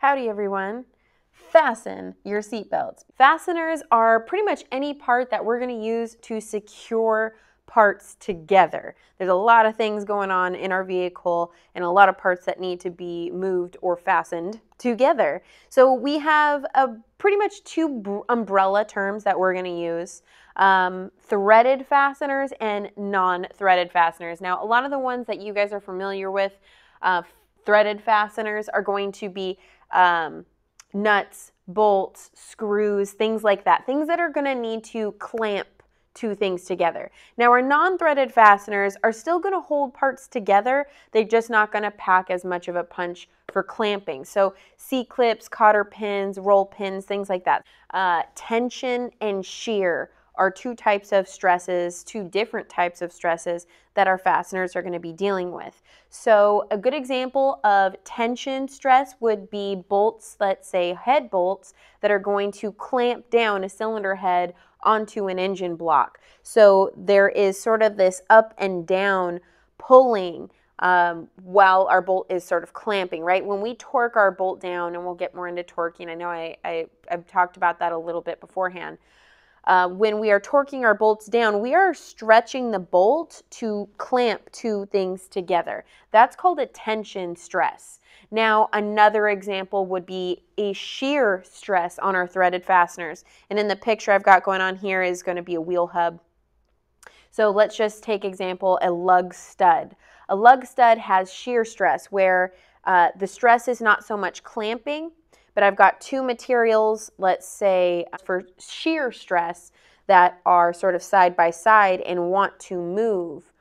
Howdy everyone. Fasten your seatbelts. Fasteners are pretty much any part that we're going to use to secure parts together. There's a lot of things going on in our vehicle and a lot of parts that need to be moved or fastened together. So we have pretty much two umbrella terms that we're going to use. Threaded fasteners and non-threaded fasteners. Now, a lot of the ones that you guys are familiar with, threaded fasteners are going to be nuts, bolts, screws, things like that. Things that are going to need to clamp two things together. Now, our non-threaded fasteners are still going to hold parts together. They're just not going to pack as much of a punch for clamping. So C-clips, cotter pins, roll pins, things like that. Tension and shear are two types of stresses, two different types of stresses that our fasteners are going to be dealing with. So a good example of tension stress would be bolts, let's say head bolts, that are going to clamp down a cylinder head onto an engine block. So there is sort of this up and down pulling while our bolt is sort of clamping, right? When we torque our bolt down, and we'll get more into torquing, I know I've talked about that a little bit beforehand. When we are torquing our bolts down, we are stretching the bolt to clamp two things together. That's called a tension stress. Now, another example would be a shear stress on our threaded fasteners. And in the picture I've got going on here is going to be a wheel hub. So let's just take example, a lug stud. A lug stud has shear stress where the stress is not so much clamping, but I've got two materials, let's say for shear stress, that are sort of side by side and want to move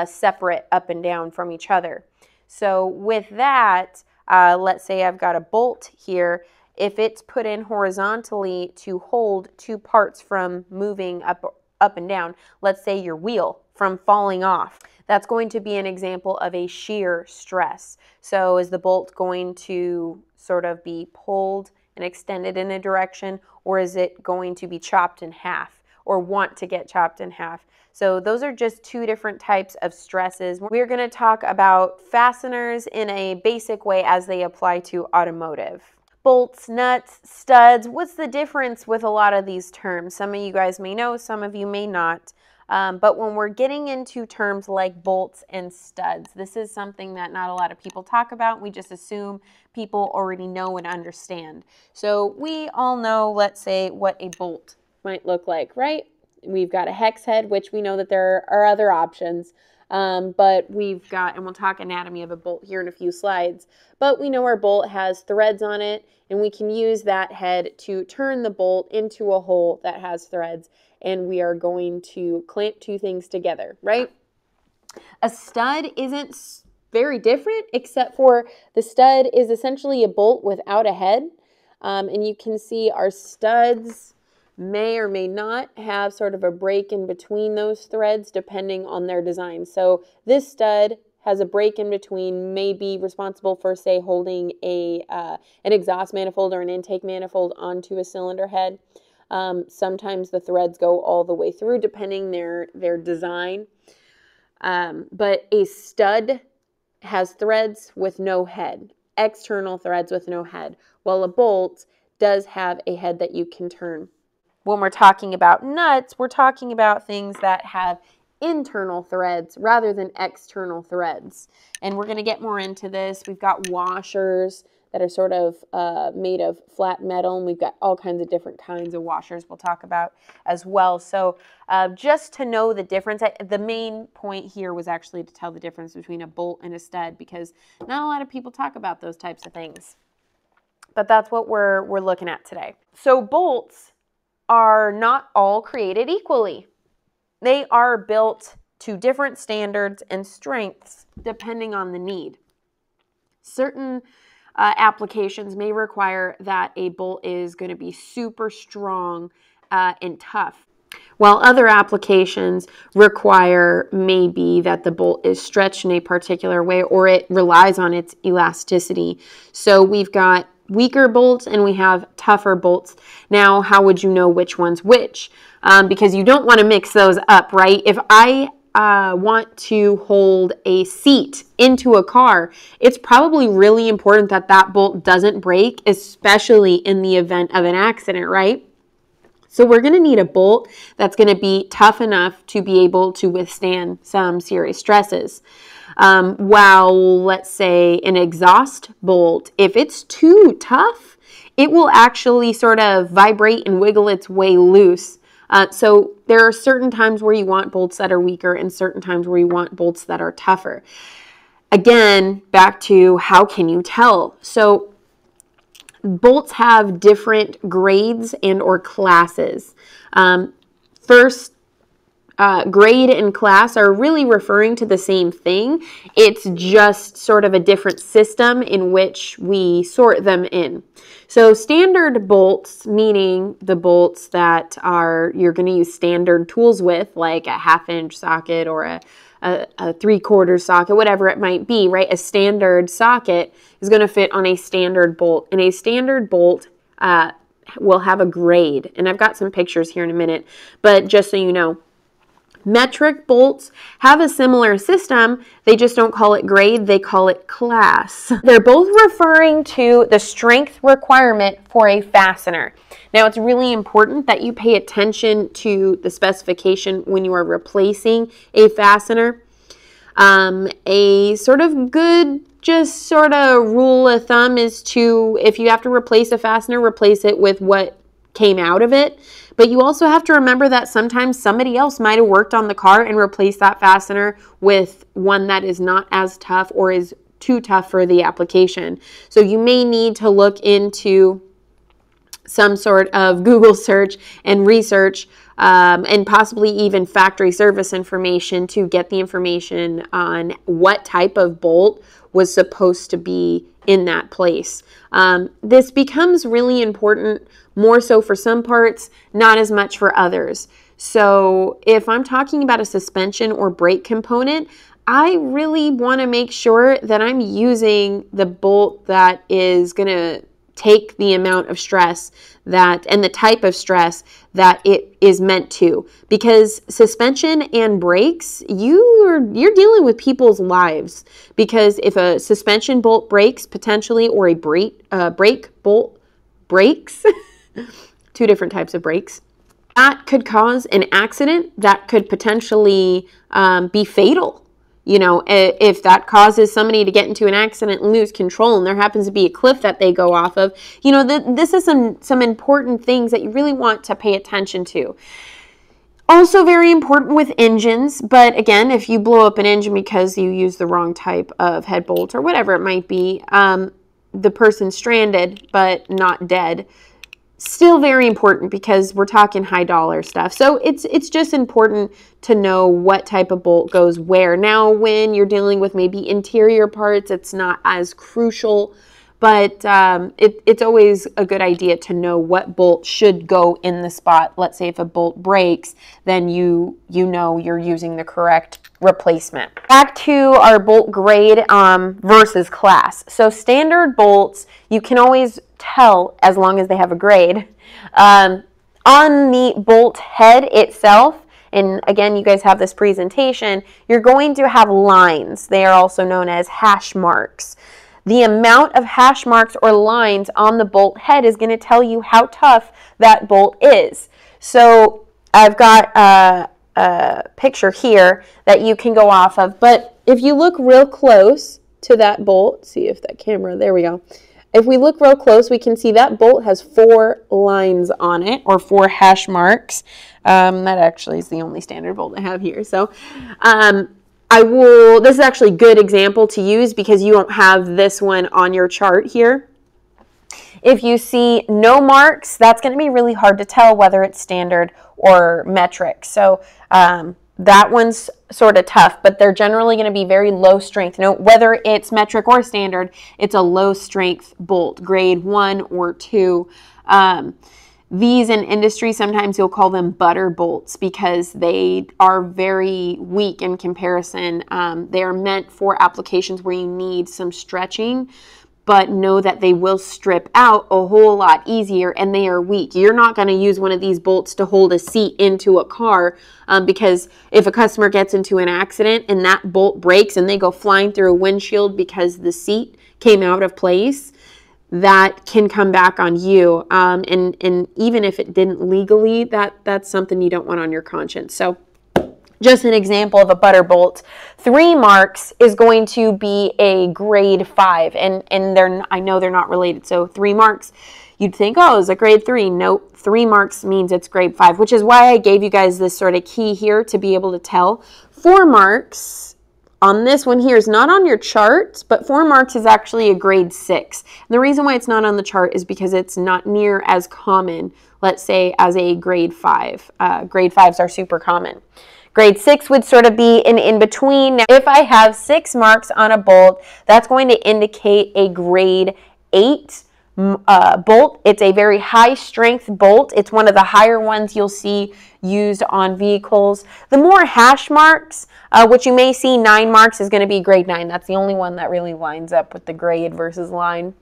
separate up and down from each other. So with that, let's say I've got a bolt here. If it's put in horizontally to hold two parts from moving up and down, let's say your wheel from falling off, that's going to be an example of a shear stress. So is the bolt going to sort of be pulled and extended in a direction, or is it going to be chopped in half or want to get chopped in half? So those are just two different types of stresses. We're going to talk about fasteners in a basic way as they apply to automotive. Bolts, nuts, studs, what's the difference with a lot of these terms? Some of you guys may know, some of you may not. But when we're getting into terms like bolts and studs, this is something that not a lot of people talk about. We just assume people already know and understand. So we all know, let's say, what a bolt might look like, right? We've got a hex head, which we know that there are other options. But we've got, and we'll talk anatomy of a bolt here in a few slides, but we know our bolt has threads on it, and we can use that head to turn the bolt into a hole that has threads, and we are going to clamp two things together, right? A stud isn't very different, except for the stud is essentially a bolt without a head, and you can see our studs may or may not have sort of a break in between those threads depending on their design. So this stud has a break in between, may be responsible for, say, holding an exhaust manifold or an intake manifold onto a cylinder head. Sometimes the threads go all the way through depending their design. But a stud has threads with no head, external threads with no head, while a bolt does have a head that you can turn. When we're talking about nuts, we're talking about things that have internal threads rather than external threads. And we're going to get more into this. We've got washers that are sort of made of flat metal, and we've got all kinds of different kinds of washers we'll talk about as well. So just to know the difference, the main point here was actually to tell the difference between a bolt and a stud, because not a lot of people talk about those types of things. But that's what we're looking at today. So bolts are not all created equally. They are built to different standards and strengths depending on the need. Certain applications may require that a bolt is going to be super strong and tough, while other applications require maybe that the bolt is stretched in a particular way or it relies on its elasticity. So we've got weaker bolts and we have tougher bolts. Now, how would you know which one's which? Because you don't want to mix those up, right? If I want to hold a seat into a car, it's probably really important that that bolt doesn't break, especially in the event of an accident, right? So we're going to need a bolt that's going to be tough enough to be able to withstand some serious stresses. While, let's say, an exhaust bolt, if it's too tough, it will actually sort of vibrate and wiggle its way loose. So there are certain times where you want bolts that are weaker and certain times where you want bolts that are tougher. Again, back to how can you tell? So bolts have different grades and or classes. First, grade and class are really referring to the same thing. It's just sort of a different system in which we sort them in. So standard bolts, meaning the bolts that you're going to use standard tools with, like a 1/2-inch socket or a 3/4 socket, whatever it might be, right? A standard socket is going to fit on a standard bolt, and a standard bolt will have a grade. And I've got some pictures here in a minute, but just so you know, metric bolts have a similar system. They just don't call it grade, they call it class. They're both referring to the strength requirement for a fastener. Now, it's really important that you pay attention to the specification when you are replacing a fastener. A sort of good, just sort of rule of thumb is to, if you have to replace a fastener, replace it with what came out of it. But you also have to remember that sometimes somebody else might have worked on the car and replaced that fastener with one that is not as tough or is too tough for the application. So you may need to look into some sort of Google search and research and possibly even factory service information to get the information on what type of bolt was supposed to be in that place. This becomes really important, more so for some parts, not as much for others. So if I'm talking about a suspension or brake component, I really want to make sure that I'm using the bolt that is going to take the amount of stress that and the type of stress that it is meant to, because suspension and brakes, you're dealing with people's lives, because if a suspension bolt breaks potentially, or a brake bolt breaks two different types of brakes, that could cause an accident that could potentially be fatal. You know, if that causes somebody to get into an accident and lose control, and there happens to be a cliff that they go off of, you know, this is some important things that you really want to pay attention to. Also very important with engines, but again, if you blow up an engine because you use the wrong type of head bolt or whatever it might be, the person's stranded but not dead. Still very important, because we're talking high dollar stuff. So it's just important to know what type of bolt goes where. Now, when you're dealing with maybe interior parts, it's not as crucial, but it's always a good idea to know what bolt should go in the spot. Let's say if a bolt breaks, then you know you're using the correct replacement. Back to our bolt grade versus class. So standard bolts, you can always tell as long as they have a grade. On the bolt head itself, and again, you guys have this presentation, you're going to have lines. They are also known as hash marks. The amount of hash marks or lines on the bolt head is going to tell you how tough that bolt is. So I've got a picture here that you can go off of, but if you look real close to that bolt, see if that camera, there we go. If we look real close, we can see that bolt has 4 lines on it, or 4 hash marks. That actually is the only standard bolt I have here. So this is actually a good example to use because you don't have this one on your chart here. If you see no marks, that's going to be really hard to tell whether it's standard or metric. So that one's sort of tough, but they're generally going to be very low strength. You know, whether it's metric or standard, it's a low strength bolt, grade 1 or 2. These in industry, sometimes you'll call them butter bolts because they are very weak in comparison. They are meant for applications where you need some stretching, but know that they will strip out a whole lot easier and they are weak. You're not going to use one of these bolts to hold a seat into a car because if a customer gets into an accident and that bolt breaks and they go flying through a windshield because the seat came out of place, that can come back on you. And even if it didn't legally, that's something you don't want on your conscience. So just an example of a butter bolt. 3 marks is going to be a grade 5, and I know they're not related. So 3 marks, you'd think, oh, it's a grade 3. Nope, 3 marks means it's grade 5, which is why I gave you guys this sort of key here to be able to tell. 4 marks on this one here is not on your chart, but 4 marks is actually a grade 6. And the reason why it's not on the chart is because it's not near as common, let's say, as a grade 5. Grade 5s are super common. Grade 6 would sort of be an in-between. Now, if I have 6 marks on a bolt, that's going to indicate a grade 8 bolt. It's a very high strength bolt. It's one of the higher ones you'll see used on vehicles. The more hash marks, which you may see 9 marks, is going to be grade 9. That's the only one that really lines up with the grade versus line.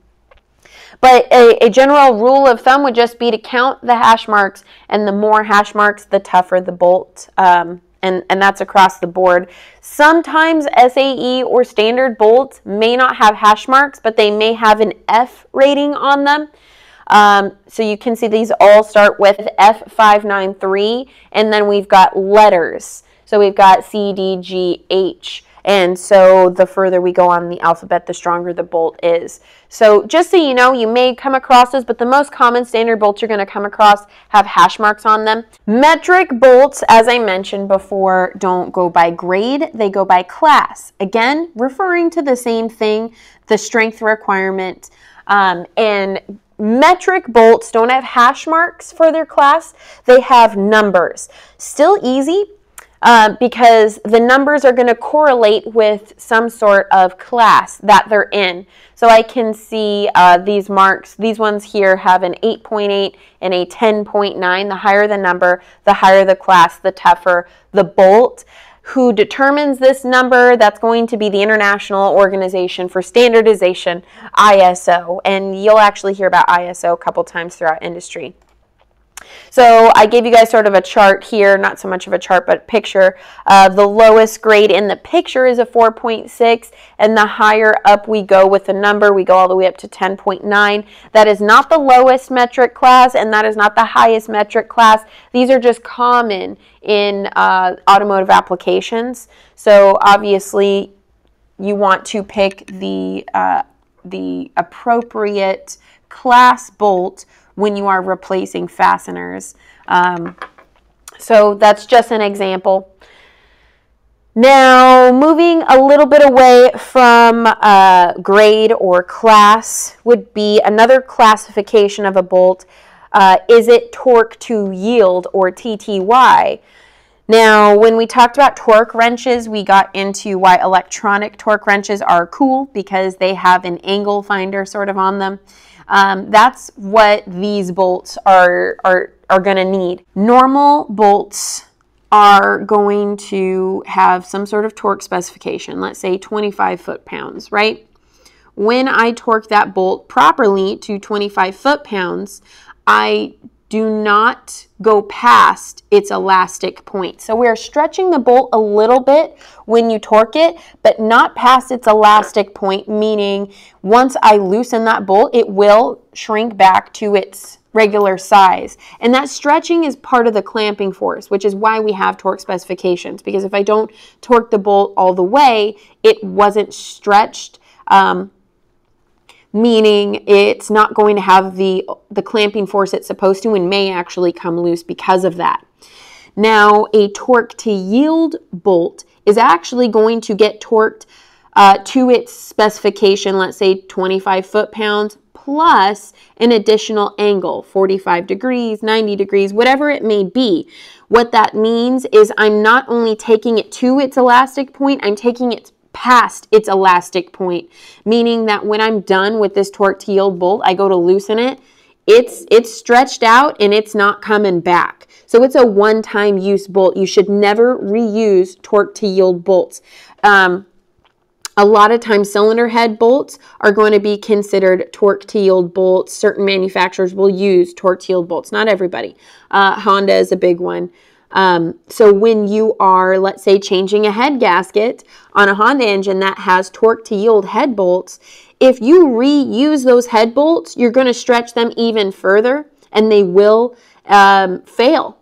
But a general rule of thumb would just be to count the hash marks, and the more hash marks, the tougher the bolt. And that's across the board. Sometimes SAE or standard bolts may not have hash marks, but they may have an F rating on them. So you can see these all start with F593, and then we've got letters. So we've got C, D, G, H. And so the further we go on the alphabet, the stronger the bolt is. So just so you know, you may come across this, but the most common standard bolts you're going to come across have hash marks on them. Metric bolts, as I mentioned before, don't go by grade, they go by class. Again, referring to the same thing, the strength requirement. And metric bolts don't have hash marks for their class, they have numbers. Still easy. Because the numbers are going to correlate with some sort of class that they're in. So I can see these marks, these ones here have an 8.8 and a 10.9. The higher the number, the higher the class, the tougher the bolt. Who determines this number? That's going to be the International Organization for Standardization, ISO. And you'll actually hear about ISO a couple times throughout industry. So I gave you guys sort of a chart here, not so much of a chart, but picture. The lowest grade in the picture is a 4.6, and the higher up we go with the number, we go all the way up to 10.9. That is not the lowest metric class, and that is not the highest metric class. These are just common in automotive applications. So obviously you want to pick the appropriate class bolt when you are replacing fasteners. So that's just an example. Now, moving a little bit away from grade or class would be another classification of a bolt. Is it torque to yield, or TTY? Now, when we talked about torque wrenches, we got into why electronic torque wrenches are cool, because they have an angle finder sort of on them. That's what these bolts are going to need. Normal bolts are going to have some sort of torque specification, let's say 25 foot-pounds, right? When I torque that bolt properly to 25 foot-pounds, I do not go past its elastic point. So we're stretching the bolt a little bit when you torque it, but not past its elastic point, meaning once I loosen that bolt, it will shrink back to its regular size. And that stretching is part of the clamping force, which is why we have torque specifications, because if I don't torque the bolt all the way, it wasn't stretched, meaning it's not going to have the clamping force it's supposed to, and may actually come loose because of that. Now, a torque to yield bolt is actually going to get torqued to its specification, let's say 25 foot-pounds, plus an additional angle, 45 degrees, 90 degrees, whatever it may be. What that means is I'm not only taking it to its elastic point, I'm taking it past its elastic point, meaning that when I'm done with this torque to yield bolt, I go to loosen it, it's stretched out and it's not coming back. So it's a one-time use bolt. You should never reuse torque to yield bolts. A lot of times cylinder head bolts are going to be considered torque to yield bolts. Certain manufacturers will use torque to yield bolts. Not everybody. Honda is a big one. So when you are, let's say, changing a head gasket on a Honda engine that has torque to yield head bolts, if you reuse those head bolts, you're going to stretch them even further and they will fail.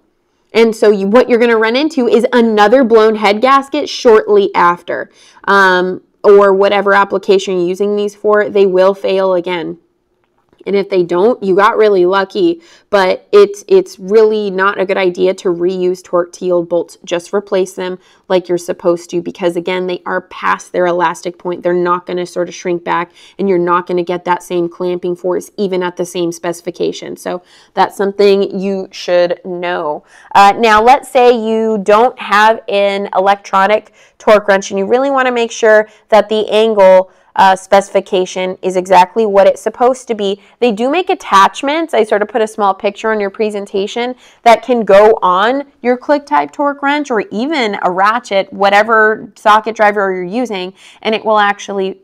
And so what you're going to run into is another blown head gasket shortly after. Or whatever application you're using these for, they will fail again. And if they don't, you got really lucky, but it's really not a good idea to reuse torque to yield bolts. Just replace them like you're supposed to, because again, they are past their elastic point. They're not going to sort of shrink back, and you're not going to get that same clamping force even at the same specification. So that's something you should know. Now, let's say you don't have an electronic torque wrench and you really want to make sure that the angle specification is exactly what it's supposed to be. They do make attachments. I sort of put a small picture on your presentation that can go on your click type torque wrench or even a ratchet, whatever socket driver you're using, and it will actually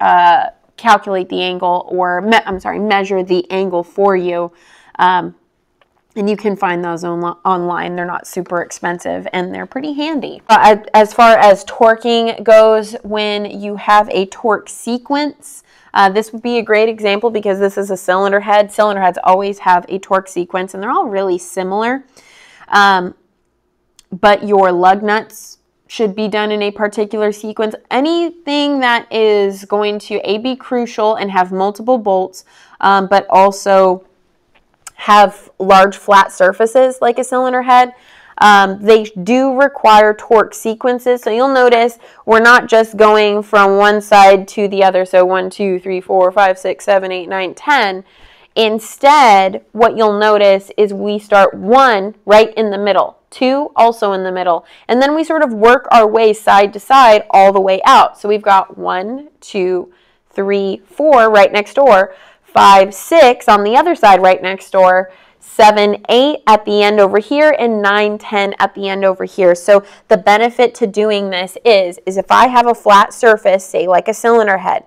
calculate the angle or measure the angle for you. And you can find those online. They're not super expensive and they're pretty handy. As far as torquing goes, when you have a torque sequence, this would be a great example because this is a cylinder head. Cylinder heads always have a torque sequence and they're all really similar. But your lug nuts should be done in a particular sequence. Anything that is going to be crucial and have multiple bolts, but also have large flat surfaces like a cylinder head, they do require torque sequences. So you'll notice we're not just going from one side to the other. So 1, 2, 3, 4, 5, 6, 7, 8, 9, 10. Instead, what you'll notice is we start 1 right in the middle, 2 also in the middle, and then we sort of work our way side to side all the way out. So we've got 1, 2, 3, 4 right next door, 5, 6 on the other side right next door, 7, 8 at the end over here, and 9, 10 at the end over here. So the benefit to doing this is if I have a flat surface, say like a cylinder head,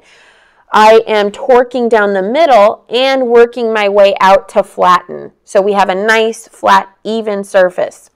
I am torquing down the middle and working my way out to flatten. So we have a nice, flat, even surface.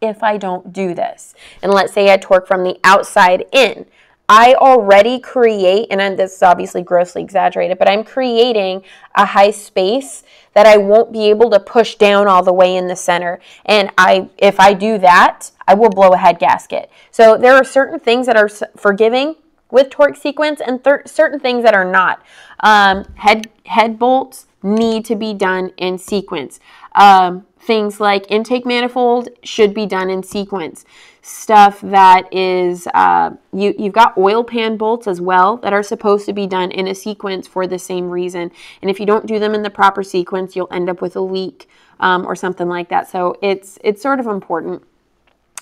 If I don't do this, and let's say I torque from the outside in, I already create, and this is obviously grossly exaggerated, but I'm creating a high space that I won't be able to push down all the way in the center. And if I do that, I will blow a head gasket. So there are certain things that are forgiving with torque sequence and certain things that are not. Head bolts need to be done in sequence. Things like intake manifold should be done in sequence. Stuff that is, you've got oil pan bolts as well that are supposed to be done in a sequence for the same reason. And if you don't do them in the proper sequence, you'll end up with a leak or something like that. So it's sort of important,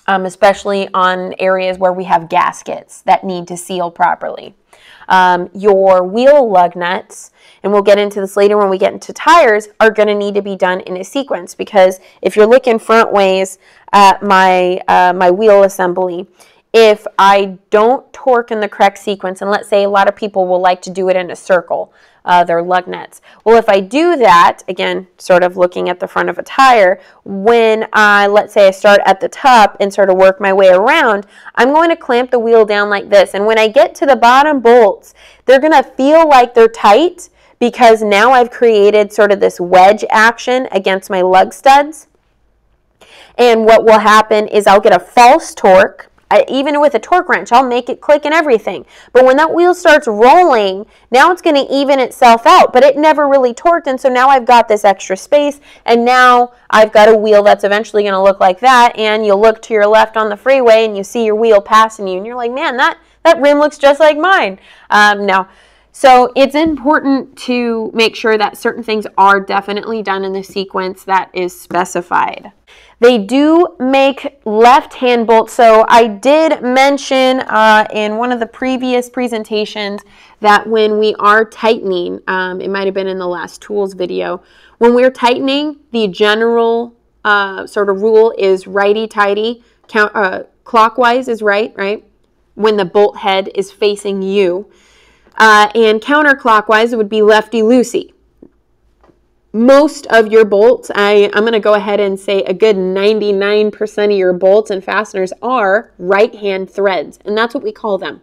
especially on areas where we have gaskets that need to seal properly. Your wheel lug nuts, and we'll get into this later when we get into tires, are going to need to be done in a sequence, because if you're looking front ways at my wheel assembly, if I don't torque in the correct sequence, and let's say a lot of people will like to do it in a circle, their lug nuts. Well, if I do that, again, sort of looking at the front of a tire, when let's say I start at the top and sort of work my way around, I'm going to clamp the wheel down like this. And when I get to the bottom bolts, they're going to feel like they're tight because now I've created sort of this wedge action against my lug studs. And what will happen is I'll get a false torque. Even with a torque wrench, I'll make it click and everything. But when that wheel starts rolling, now it's going to even itself out, but it never really torqued, and so now I've got this extra space, and now I've got a wheel that's eventually going to look like that, and you'll look to your left on the freeway, and you see your wheel passing you, and you're like, man, that rim looks just like mine. So it's important to make sure that certain things are definitely done in the sequence that is specified. They do make left-hand bolts. So I did mention in one of the previous presentations that when we are tightening, it might have been in the last tools video, when we're tightening, the general sort of rule is righty-tighty. Clockwise is right? when the bolt head is facing you. And counterclockwise, it would be lefty-loosey. Most of your bolts, I'm going to go ahead and say a good 99% of your bolts and fasteners are right-hand threads, and that's what we call them.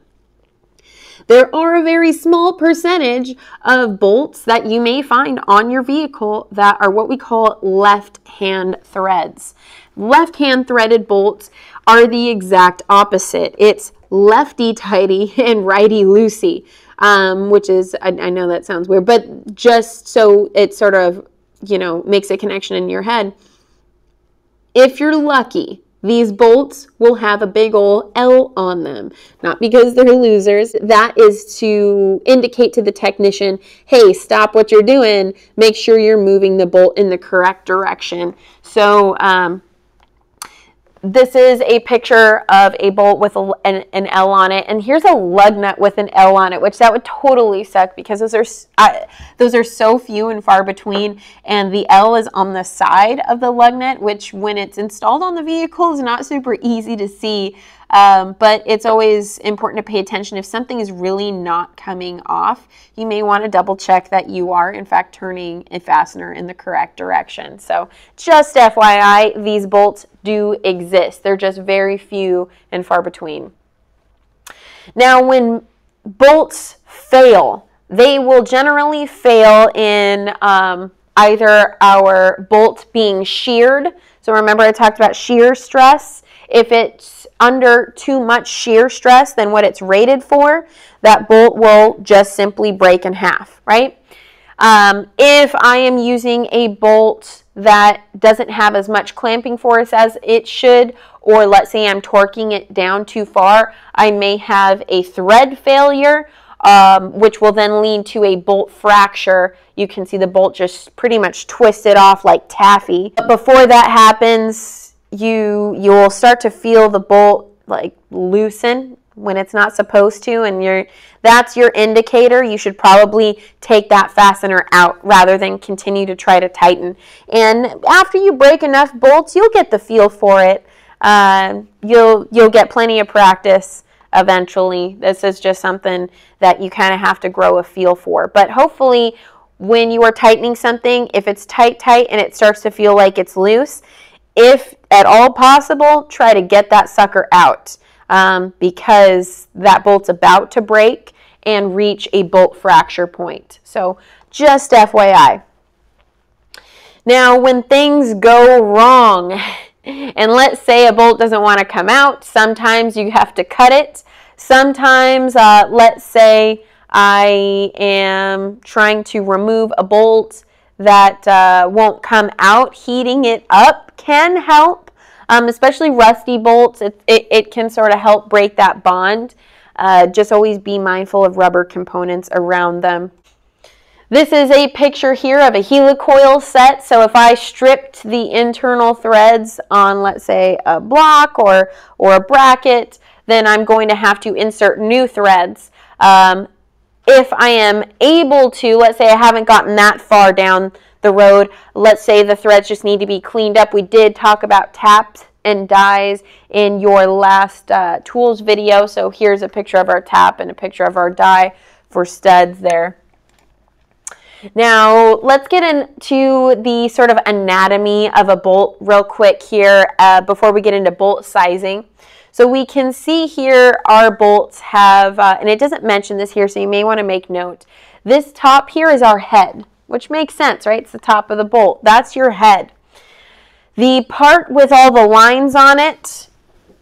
There are a very small percentage of bolts that you may find on your vehicle that are what we call left-hand threads. Left-hand threaded bolts are the exact opposite. It's lefty-tighty and righty-loosey. Which is, I know that sounds weird, but just so it sort of, makes a connection in your head. If you're lucky, these bolts will have a big old L on them. Not because they're losers. That is to indicate to the technician, hey, stop what you're doing. Make sure you're moving the bolt in the correct direction. So, this is a picture of a bolt with an L on it, and here's a lug nut with an L on it, which that would totally suck because those are so few and far between, and the L is on the side of the lug nut, which when it's installed on the vehicle is not super easy to see, but it's always important to pay attention. If something is really not coming off, you may want to double check that you are in fact turning a fastener in the correct direction. So just FYI, these bolts do exist. They're just very few and far between. Now, when bolts fail, they will generally fail in either our bolt being sheared. So remember I talked about shear stress. If it's under too much shear stress than what it's rated for, that bolt will just simply break in half, right? If I am using a bolt that doesn't have as much clamping force as it should, or let's say I'm torquing it down too far, I may have a thread failure, which will then lead to a bolt fracture. You can see the bolt just pretty much twisted off like taffy. But before that happens, you'll start to feel the bolt like loosen when it's not supposed to, and that's your indicator. You should probably take that fastener out rather than continue to try to tighten. And after you break enough bolts, you'll get the feel for it. You'll get plenty of practice eventually. This is just something that you kind of have to grow a feel for. But hopefully when you are tightening something, if it's tight and it starts to feel like it's loose, if at all possible, try to get that sucker out. Because that bolt's about to break and reach a bolt fracture point. So just FYI. Now, when things go wrong, and let's say a bolt doesn't want to come out, sometimes you have to cut it. Sometimes, let's say I am trying to remove a bolt that won't come out. Heating it up can help. Especially rusty bolts, it can sort of help break that bond. Just always be mindful of rubber components around them. This is a picture here of a helicoil set. So if I stripped the internal threads on, let's say, a block or a bracket, then I'm going to have to insert new threads. If I am able to, let's say I haven't gotten that far down the road, let's say the threads just need to be cleaned up. We did talk about taps and dies in your last tools video. So here's a picture of our tap and a picture of our die for studs there. Now let's get into the sort of anatomy of a bolt real quick here before we get into bolt sizing. So we can see here our bolts have, and it doesn't mention this here, so you may want to make note. This top here is our head, which makes sense, right? It's the top of the bolt. That's your head. The part with all the lines on it,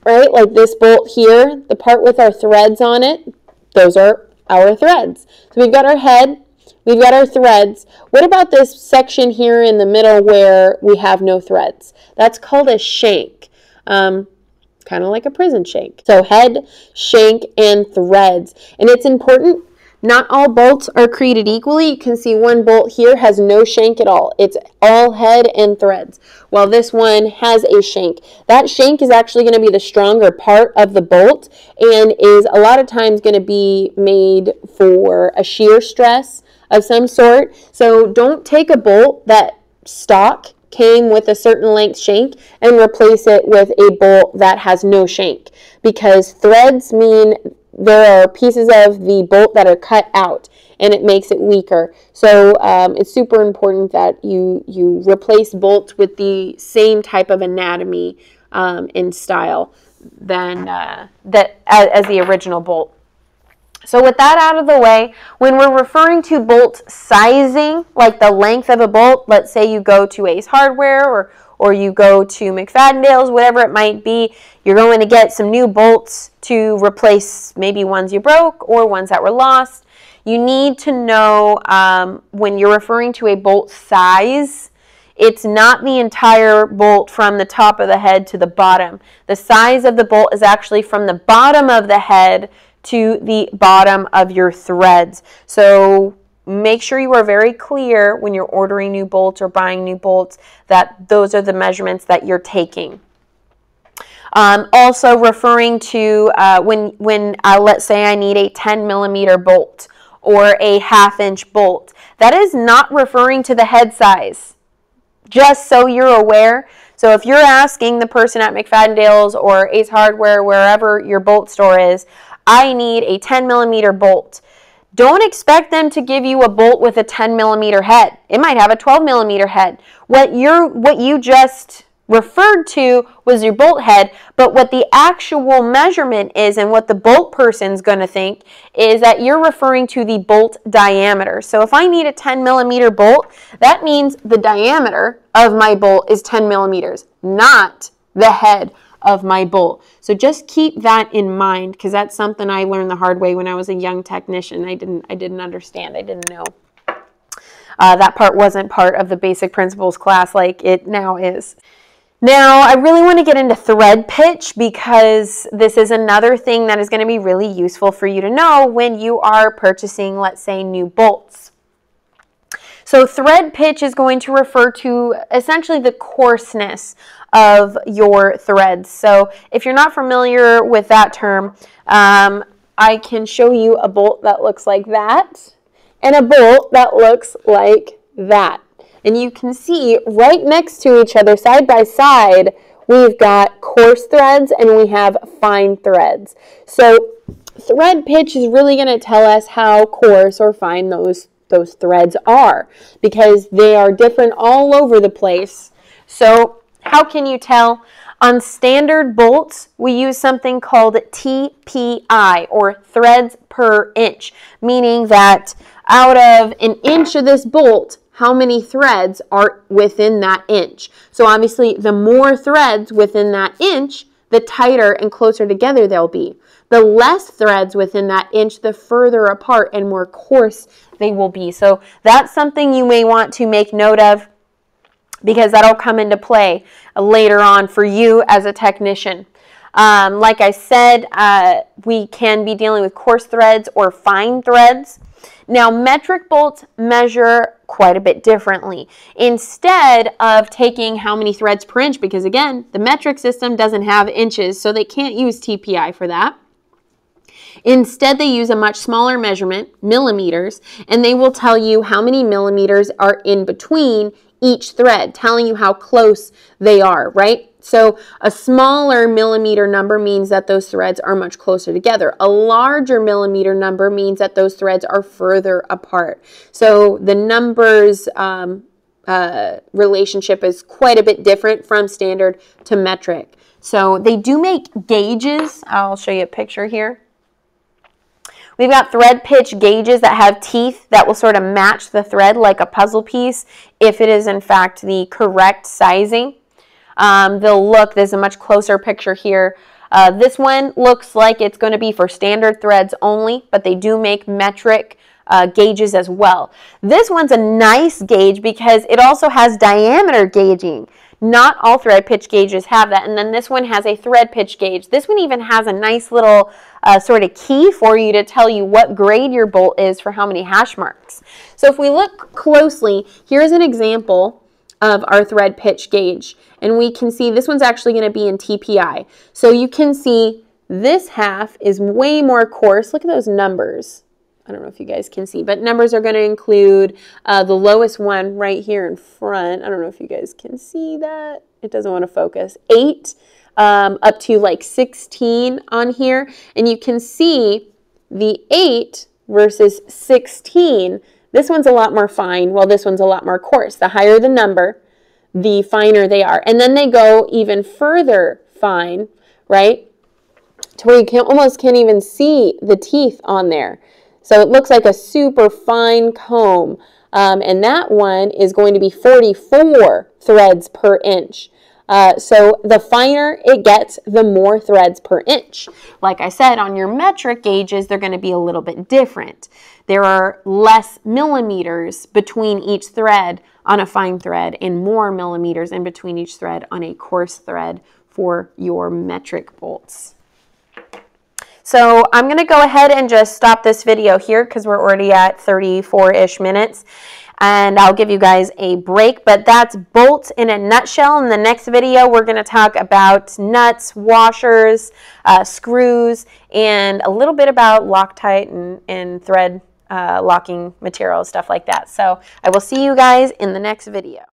right, like this bolt here, the part with our threads on it, those are our threads. So we've got our head, we've got our threads. What about this section here in the middle where we have no threads? That's called a shank, kind of like a prison shank. So head, shank, and threads. And it's important, not all bolts are created equally. You can see one bolt here has no shank at all. It's all head and threads, while this one has a shank. That shank is actually going to be the stronger part of the bolt and is a lot of times going to be made for a shear stress of some sort. So don't take a bolt that stock came with a certain length shank and replace it with a bolt that has no shank, because threads mean there are pieces of the bolt that are cut out and it makes it weaker. So it's super important that you replace bolts with the same type of anatomy and style than as the original bolt. So with that out of the way, when we're referring to bolt sizing, like the length of a bolt, let's say you go to Ace Hardware or you go to McFadden's, whatever it might be, you're going to get some new bolts to replace maybe ones you broke or ones that were lost. You need to know when you're referring to a bolt size, it's not the entire bolt from the top of the head to the bottom. The size of the bolt is actually from the bottom of the head to the bottom of your threads. So make sure you are very clear when you're ordering new bolts or buying new bolts that those are the measurements that you're taking. Also referring to when let's say I need a 10mm bolt or a 1/2 inch bolt, that is not referring to the head size, just so you're aware. So if you're asking the person at McFadden's or Ace Hardware, wherever your bolt store is, I need a 10mm bolt, don't expect them to give you a bolt with a 10mm head. It might have a 12mm head. What you just referred to was your bolt head, but what the actual measurement is and what the bolt person's going to think is that you're referring to the bolt diameter. So if I need a 10mm bolt, that means the diameter of my bolt is 10mm, not the head of my bolt. So just keep that in mind, because that's something I learned the hard way when I was a young technician. I didn't understand. I didn't know. That part wasn't part of the basic principles class like it now is. Now, I really want to get into thread pitch, because this is another thing that is going to be really useful for you to know when you are purchasing, let's say, new bolts. So thread pitch is going to refer to essentially the coarseness of your threads. So if you're not familiar with that term, I can show you a bolt that looks like that and a bolt that looks like that. And you can see right next to each other, side by side, we've got coarse threads and we have fine threads. So thread pitch is really going to tell us how coarse or fine those threads are, because they are different all over the place. So how can you tell? On standard bolts, we use something called TPI, or threads per inch, meaning that out of an inch of this bolt, how many threads are within that inch. So obviously, the more threads within that inch, the tighter and closer together they'll be. The less threads within that inch, the further apart and more coarse they will be. So that's something you may want to make note of, because that'll come into play later on for you as a technician. Like I said, we can be dealing with coarse threads or fine threads. Now, metric bolts measure quite a bit differently. Instead of taking how many threads per inch, because again, the metric system doesn't have inches, so they can't use TPI for that. Instead, they use a much smaller measurement, millimeters, and they will tell you how many millimeters are in between each thread, telling you how close they are, right? So a smaller millimeter number means that those threads are much closer together. A larger millimeter number means that those threads are further apart. So the numbers relationship is quite a bit different from standard to metric. So they do make gauges. I'll show you a picture here. We've got thread pitch gauges that have teeth that will sort of match the thread like a puzzle piece if it is in fact the correct sizing. There's a much closer picture here. This one looks like it's going to be for standard threads only, but they do make metric gauges as well. This one's a nice gauge because it also has diameter gauging. Not all thread pitch gauges have that. And then this one has a thread pitch gauge. This one even has a nice little sort of key for you to tell you what grade your bolt is for how many hash marks. So if we look closely, here's an example of our thread pitch gauge. And we can see this one's actually going to be in TPI. So you can see this half is way more coarse. Look at those numbers. I don't know if you guys can see, but numbers are going to include the lowest one right here in front. I don't know if you guys can see that. It doesn't want to focus. 8 up to like 16 on here. And you can see the 8 versus 16. This one's a lot more fine, while this one's a lot more coarse. The higher the number, the finer they are. And then they go even further fine, right? To where you almost can't even see the teeth on there. So it looks like a super fine comb. And that one is going to be 44 threads per inch. So the finer it gets, the more threads per inch. Like I said, on your metric gauges, they're going to be a little bit different. There are less millimeters between each thread on a fine thread and more millimeters in between each thread on a coarse thread for your metric bolts. So I'm going to go ahead and just stop this video here because we're already at 34-ish minutes. And I'll give you guys a break, but that's bolts in a nutshell. In the next video, we're going to talk about nuts, washers, screws, and a little bit about Loctite and thread locking materials, stuff like that. So I will see you guys in the next video.